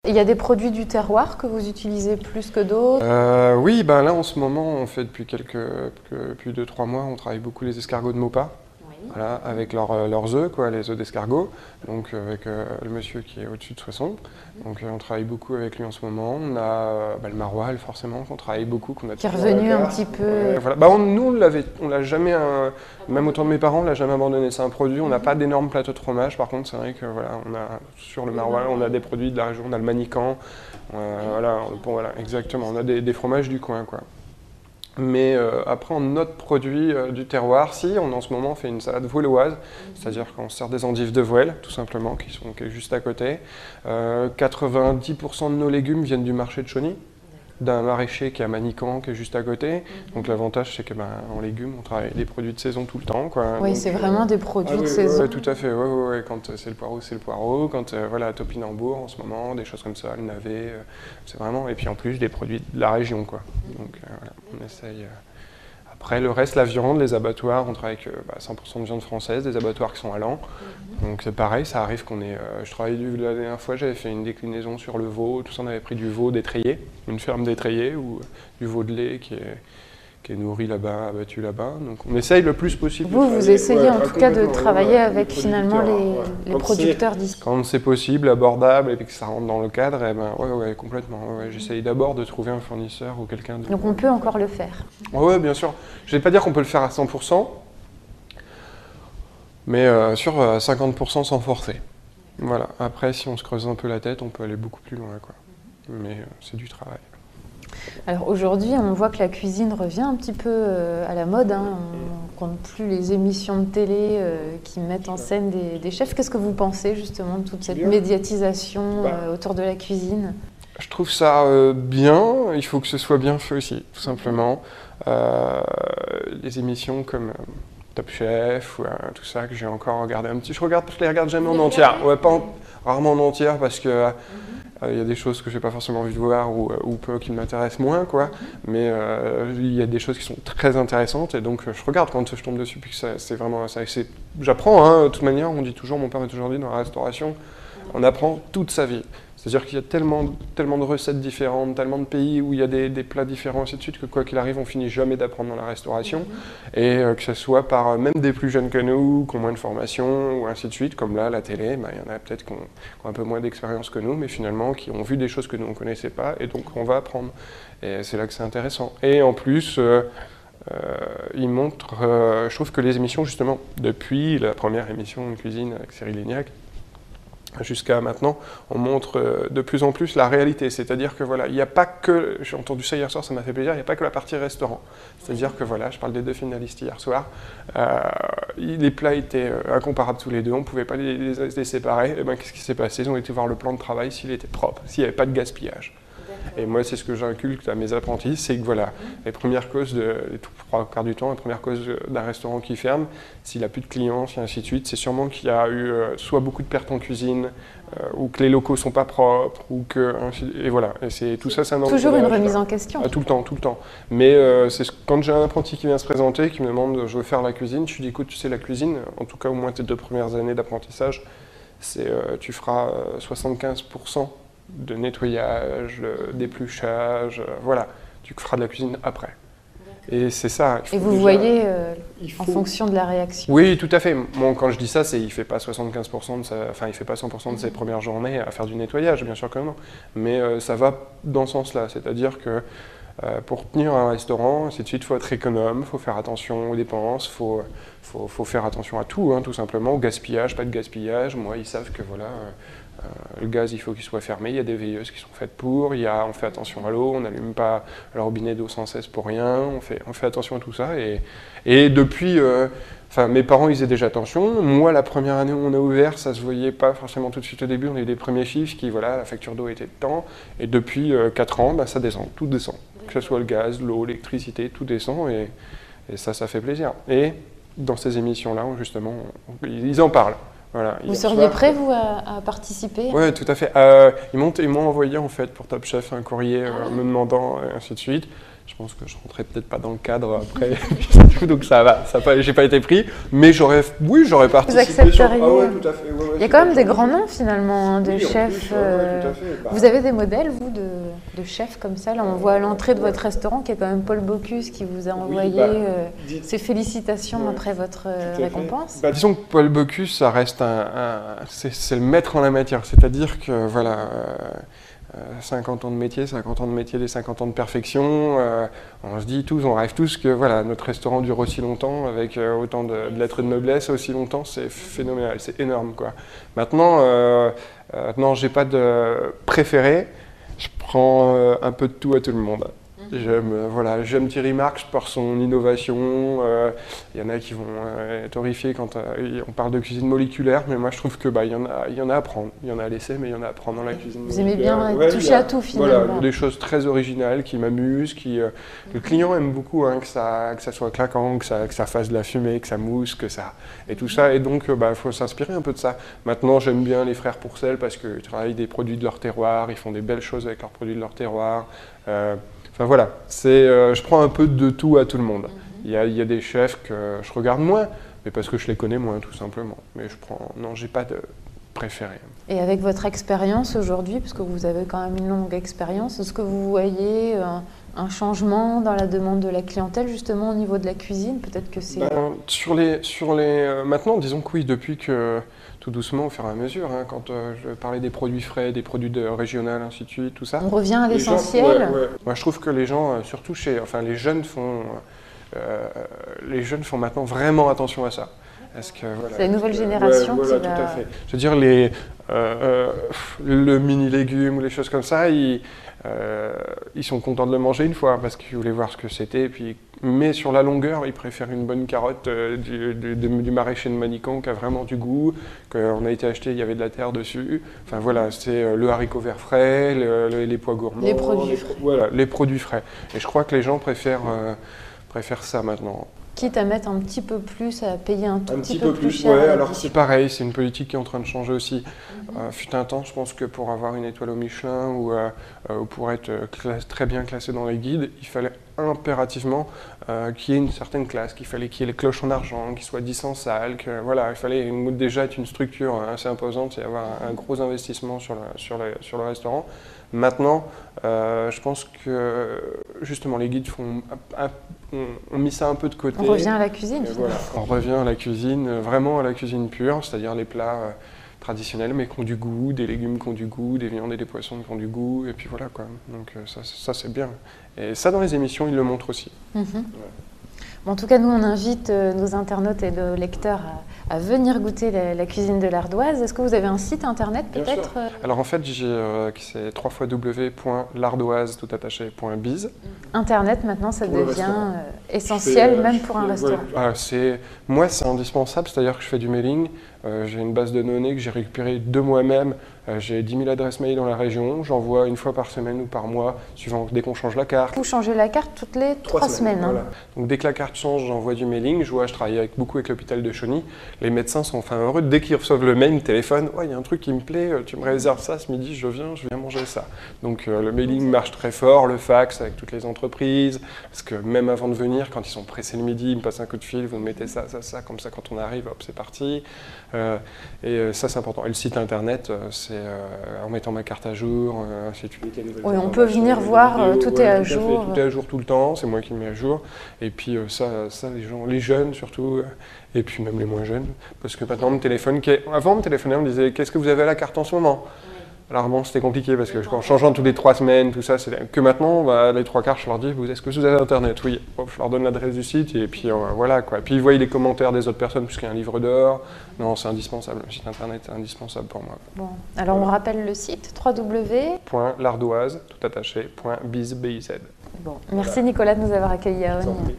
Et il y a des produits du terroir que vous utilisez plus que d'autres? Oui, ben là en ce moment, on fait depuis plus de 3 mois, on travaille beaucoup les escargots de Maupas. Voilà, avec leurs œufs, quoi, les œufs d'escargot, donc avec le monsieur qui est au-dessus de 60. Donc on travaille beaucoup avec lui en ce moment. On a le maroilles, forcément, qu'on travaille beaucoup, qu'on a qui est revenu un petit peu. Voilà. Bah, nous, on l'a jamais, même autour de mes parents, on l'a jamais abandonné. C'est un produit, on n'a pas d'énormes plateaux de fromage. Par contre, c'est vrai que voilà, on a sur le maroilles, on a des produits de la région, on a le Manican, voilà, voilà, exactement, on a des fromages du coin, quoi. Mais après, en autre produit du terroir, en ce moment, on fait une salade vauloise, c'est-à-dire qu'on sert des endives de Voël, tout simplement, qui est juste à côté. 90% de nos légumes viennent du marché de Chauny, d'un maraîcher qui est à Manican, qui est juste à côté. Donc l'avantage, c'est qu'en légumes, on travaille des produits de saison tout le temps, quoi. Oui, c'est vraiment des produits de saison. Oui, tout à fait. Ouais. Quand c'est le poireau, c'est le poireau. Quand voilà, topinambour en ce moment, des choses comme ça, le navet, c'est vraiment. Et puis en plus, des produits de la région, quoi. Donc voilà, on essaye. Après, le reste, la viande, les abattoirs, on travaille avec 100% de viande française, des abattoirs qui sont à Laon. Donc c'est pareil, ça arrive qu'on ait... je travaillais la dernière fois, j'avais fait une déclinaison sur le veau, tout ça, on avait pris du veau d'étrier, une ferme d'étrier, ou du veau de lait qui est nourri là-bas, abattu là-bas. Donc on essaye le plus possible. Vous essayez en tout cas de travailler avec finalement les producteurs d'ici. Quand c'est possible, abordable, et puis que ça rentre dans le cadre, et ben ouais, complètement. Ouais. J'essaye d'abord de trouver un fournisseur ou quelqu'un de... Donc on peut encore le faire. Oui, bien sûr. Je ne vais pas dire qu'on peut le faire à 100%, mais sur 50% sans forcer. Voilà. Après, si on se creuse un peu la tête, on peut aller beaucoup plus loin, quoi. Mais c'est du travail. Alors aujourd'hui, on voit que la cuisine revient un petit peu à la mode. On ne compte plus les émissions de télé qui mettent en scène des chefs. Qu'est-ce que vous pensez justement de toute cette médiatisation autour de la cuisine? Je trouve ça bien. Il faut que ce soit bien fait aussi, tout simplement. Les émissions comme Top Chef ou tout ça que j'ai encore regardé un petit. Je les regarde jamais en entière. Ouais, rarement en entière parce que il y a des choses que j'ai pas forcément envie de voir ou peu qui m'intéressent moins, quoi. Mais il y a des choses qui sont très intéressantes et donc je regarde quand je tombe dessus puis que c'est vraiment ça. J'apprends, de toute manière. On dit toujours, mon père m'a toujours dit dans la restauration, on apprend toute sa vie. C'est-à-dire qu'il y a tellement de recettes différentes, tellement de pays où il y a des plats différents, ainsi de suite, que quoi qu'il arrive, on finit jamais d'apprendre dans la restauration. Et que ce soit par même des plus jeunes que nous, qui ont moins de formation, ou ainsi de suite, comme là, la télé, il y en a peut-être qui ont un peu moins d'expérience que nous, mais finalement qui ont vu des choses que nous, on ne connaissait pas, et donc on va apprendre. Et c'est là que c'est intéressant. Et en plus, il montre, je trouve que les émissions, justement, depuis la première émission de cuisine avec Cyril Lignac, jusqu'à maintenant, on montre de plus en plus la réalité. C'est-à-dire que voilà, il n'y a pas que, j'ai entendu ça hier soir, ça m'a fait plaisir, il n'y a pas que la partie restaurant. C'est-à-dire que voilà, je parle des 2 finalistes hier soir, les plats étaient incomparables tous les deux, on ne pouvait pas les séparer. Et ben, qu'est-ce qui s'est passé? Ils ont été voir le plan de travail s'il était propre, s'il n'y avait pas de gaspillage. Et moi, c'est ce que j'inculque à mes apprentis, c'est que voilà, les premières causes, les 3/4 du temps, la première cause d'un restaurant qui ferme, s'il n'a plus de clients, et ainsi de suite, c'est sûrement qu'il y a eu soit beaucoup de pertes en cuisine, ou que les locaux ne sont pas propres, ou que... Et voilà, et c'est, tout ça, c'est un toujours une remise en question. Tout le temps. Mais quand j'ai un apprenti qui vient se présenter, qui me demande, je veux faire la cuisine, je lui dis, écoute, tu sais, la cuisine, en tout cas au moins tes 2 premières années d'apprentissage, tu feras 75% de nettoyage, d'épluchage, voilà. Tu feras de la cuisine après. Et c'est ça. Et vous voyez en fonction de la réaction. Oui, tout à fait. Moi, quand je dis ça, il ne fait pas 75% il fait pas 100% de ses premières journées à faire du nettoyage, bien sûr que non. Mais ça va dans ce sens-là. C'est-à-dire que pour tenir un restaurant, ainsi de suite, il faut être économe, il faut faire attention aux dépenses, il faut faire attention à tout, tout simplement, au gaspillage, pas de gaspillage. Moi, ils savent que voilà, le gaz, il faut qu'il soit fermé, il y a des veilleuses qui sont faites pour, on fait attention à l'eau, on n'allume pas le robinet d'eau sans cesse pour rien, on fait attention à tout ça. Et depuis, mes parents, ils faisaient déjà attention. Moi, la première année où on a ouvert, ça se voyait pas forcément tout de suite au début, on a eu des premiers chiffres qui, voilà, la facture d'eau était de temps, et depuis 4 ans, ça descend, tout descend. Que ce soit le gaz, l'eau, l'électricité, tout descend, et ça fait plaisir. Et dans ces émissions-là, justement, ils en parlent. Voilà, vous seriez prêt, vous, à participer? Oui, tout à fait. Ils m'ont envoyé, en fait, pour Top Chef, un courrier me demandant, et ainsi de suite. Je pense que je rentrais peut-être pas dans le cadre après, donc ça va, j'ai pas été pris, mais j'aurais participé. Vous accepteriez. Ah ouais, tout à fait. Il y a quand même des grands noms finalement hein, de oui, chefs. Tout à fait. Vous avez des modèles, vous, de chefs comme ça? Là, on voit à l'entrée de votre restaurant qu'il y a quand même Paul Bocuse qui vous a envoyé ses félicitations après votre récompense. Disons que Paul Bocuse, ça reste c'est le maître en la matière, c'est-à-dire que voilà. 50 ans de métier, 50 ans de métier, des 50 ans de perfection. On se dit tous, on rêve tous que voilà, notre restaurant dure aussi longtemps, avec autant de lettres de noblesse, aussi longtemps, c'est phénoménal, c'est énorme, quoi. Maintenant, non, j'ai pas de préféré, je prends un peu de tout à tout le monde. J'aime Thierry Marx par son innovation. Il y en a qui vont être horrifiés quand on parle de cuisine moléculaire, mais moi je trouve que il y en a à prendre. Il y en a à laisser, mais il y en a à prendre dans la cuisine moléculaire. Vous aimez bien toucher à tout finalement. Voilà, des choses très originales qui m'amusent, le client aime beaucoup que ça soit claquant, que ça fasse de la fumée, que ça mousse, et tout ça. Et donc faut s'inspirer un peu de ça. Maintenant j'aime bien les frères Pourcel parce qu'ils travaillent des produits de leur terroir, ils font des belles choses avec leurs produits de leur terroir. Enfin voilà, je prends un peu de tout à tout le monde. Il y a des chefs que je regarde moins, mais parce que je les connais moins tout simplement. Mais non, j'ai pas de préféré. Et avec votre expérience aujourd'hui, parce que vous avez quand même une longue expérience, est-ce que vous voyez un changement dans la demande de la clientèle justement au niveau de la cuisine? Peut-être que c'est... Maintenant, disons que oui, depuis que tout doucement, au fur et à mesure, hein, quand je parlais des produits frais, des produits régionaux, ainsi de suite, tout ça. On revient à l'essentiel. Moi, je trouve que les gens, surtout les jeunes font maintenant vraiment attention à ça. C'est la nouvelle génération qui va... Tout à fait. Je veux dire, le mini-légume ou les choses comme ça, ils sont contents de le manger une fois parce qu'ils voulaient voir ce que c'était. Mais sur la longueur, ils préfèrent une bonne carotte du maraîcher de Manicamp qui a vraiment du goût, qu'on a été acheté, il y avait de la terre dessus. Enfin voilà, c'est le haricot vert frais, les pois gourmands. Les produits frais. Voilà, les produits frais. Et je crois que les gens préfèrent ça maintenant. Quitte à mettre un petit peu plus, à payer un petit peu plus cher. Ouais, alors c'est pareil, c'est une politique qui est en train de changer aussi. Fut un temps, je pense que pour avoir une étoile au Michelin ou pour être très bien classé dans les guides, il fallait impérativement qu'il y ait une certaine classe, qu'il fallait qu'il y ait les cloches en argent, qu'il soit 10 en salle, il fallait déjà être une structure assez imposante et avoir un gros investissement sur le restaurant. Maintenant, je pense que justement les guides ont mis ça un peu de côté. On revient à la cuisine. Voilà, on revient à la cuisine, vraiment à la cuisine pure, c'est-à-dire les plats traditionnels mais qui ont du goût, des légumes qui ont du goût, des viandes et des poissons qui ont du goût, et puis voilà quoi. Donc ça c'est bien. Et ça dans les émissions, ils le montrent aussi. Ouais. Bon, en tout cas, nous on invite nos internautes et nos lecteurs à venir goûter la cuisine de l'Ardoise. Est-ce que vous avez un site internet peut-être? Alors en fait, c'est www.lardoise.biz. Internet maintenant, ça devient essentiel même pour un restaurant. Moi, c'est indispensable, c'est-à-dire que je fais du mailing. J'ai une base de données que j'ai récupérée de moi-même. J'ai 10 000 adresses mail dans la région. J'envoie une fois par semaine ou par mois, suivant dès qu'on change la carte. Vous changez la carte toutes les 3 semaines. Voilà. Donc dès que la carte change, j'envoie du mailing. Je travaille beaucoup avec l'hôpital de Chauny. Les médecins sont enfin heureux. Dès qu'ils reçoivent le mail, ils téléphonent. Il y a un truc qui me plaît, tu me réserves ça ce midi, je viens manger ça. Donc le mailing marche très fort, le fax avec toutes les entreprises. Parce que même avant de venir, quand ils sont pressés le midi, ils me passent un coup de fil, vous me mettez ça, comme ça quand on arrive, hop, c'est parti. Et ça, c'est important. Et le site internet, c'est en mettant ma carte à jour, ainsi de suite. Oui, on peut venir voir, tout est à jour. Tout est à jour tout le temps, c'est moi qui le mets à jour. Et puis ça les jeunes surtout, et puis même les moins jeunes. Parce que maintenant, avant, on me téléphonait, on me disait « Qu'est-ce que vous avez à la carte en ce moment ?» Alors bon, c'était compliqué parce que en changeant tous les 3 semaines, tout ça, c'est que maintenant, les 3 quarts, je leur dis « Est-ce que vous avez Internet ?» Oui, je leur donne l'adresse du site et puis voilà quoi. Puis ils voient les commentaires des autres personnes puisqu'il y a un livre d'or. Non, c'est indispensable. Le site Internet est indispensable pour moi. Bon, alors on rappelle le site www.lardoise.biz. Bon, merci Nicolas de nous avoir accueillis à Osny.